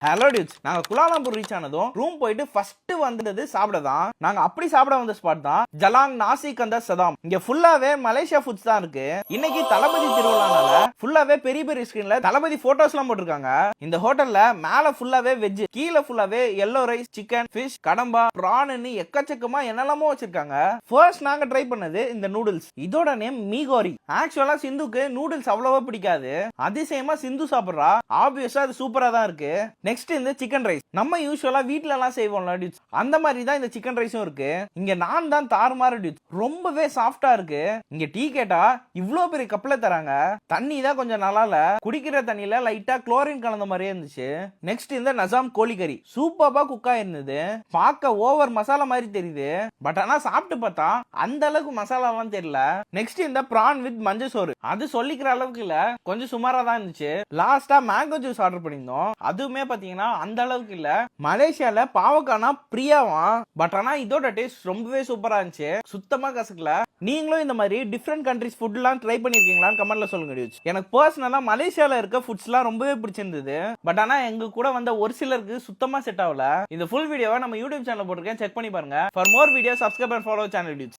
Hello dudes, நாங்க Kuala Lumpur reach ஆனதும் room போயிட்டு ஃபர்ஸ்ட் வந்தது சாப்பிட தான். நாங்க அப்படி சாப்பிட வந்த ஸ்பாட் தான் ஜலாங் நாசி கந்தா சதாம். இங்க ஃபுல்லாவே மலேசியா ஃபுட்ஸ் தான் இருக்கு. இன்னைக்கு தளபதி திருவிழானால ஃபுல்லாவே பெரிய பெரிய ஸ்கிரீன்ல தளபதி போட்டோஸ் எல்லாம் போட்டிருக்காங்க. இந்த ஹோட்டல்ல மேல ஃபுல்லாவே வெஜ், கீழே ஃபுல்லாவே எல்லோ ரைஸ், சிக்கன், ஃபிஷ், கடம்பா, பிரான்னு எக்கச்சக்கமா என்னெல்லாமோ வச்சிருக்காங்க. ஃபர்ஸ்ட் நாங்க ட்ரை பண்ணது இந்த நூடுல்ஸ். இதோட நேம் மீகோரி. ஆக்சுவலா சிந்துக்கு நூடுல்ஸ் அவ்வளவா பிடிக்காது. அதிசயமா சிந்து சாப்பிடுறா. ஆப்வியஸா அது சூப்பரா தான் இருக்கு. நெக்ஸ்ட் இந்த சிக்கன் ரைஸ். நம்ம யூசுவலா வீட்ல எல்லாம் செய்வோம்ல டியூட்ஸ், அந்த மாதிரி தான் இந்த சிக்கன் ரைஸும் இருக்கு. இங்க நான் தான் தாறுமாறு டியூட்ஸ், ரொம்பவே சாஃப்டா இருக்கு. இங்க டீ கேட்டா இவ்ளோ பெரிய கப்ல தராங்க. தண்ணி தான் கொஞ்சம் நல்லா இல்ல, குடிக்கிற தண்ணியில லைட்டா குளோரின் கலந்த மாதிரியே இருந்துச்சு. நெக்ஸ்ட் இந்த நசாம் கோழிக்கறி சூப்பரா குக்கா இருந்தது. பார்க்க ஓவர் மசாலா மாதிரி தெரியுது, பட் ஆனா சாப்பிட்டு பார்த்தா அந்த அளவுக்கு மசாலாலாம் தெரியல. நெக்ஸ்ட் இந்த பிரான் வித் மஞ்சள் சோறு, அது சொல்லிக்கிற அளவுக்கு இல்ல, கொஞ்சம் சுமாரா தான் இருந்துச்சு. லாஸ்டா மேங்கோ ஜூஸ் ஆர்டர் பண்ணியிருந்தோம். அதுவுமே பாத்தீங்கன்னா அந்த அளவுக்கு இல்ல. மலேசியால பாவக்கானா பிரியாவா, பட் ஆனா இதோட டேஸ்ட் ரொம்பவே சூப்பரா இருந்துச்சு. சுத்தமா கசக்கல. நீங்களும் இந்த மாதிரி டிஃப்ரெண்ட் கண்ட்ரிஸ் ஃபுட் எல்லாம் ட்ரை பண்ணிருக்கீங்களான்னு கமெண்ட்ல சொல்லுங்க டியூட்ஸ். எனக்கு பர்சனலா மலேசியால இருக்க ஃபுட்ஸ் எல்லாம் ரொம்பவே பிடிச்சிருந்தது. பட் ஆனா எங்க கூட வந்த ஒரு சிலருக்கு சுத்தமா செட் ஆகல. இந்த ஃபுல் வீடியோவை நம்ம யூடியூப் சேனல்ல போட்டிருக்கேன், செக் பண்ணி பாருங்க. For more video subscribe and follow channel dudes.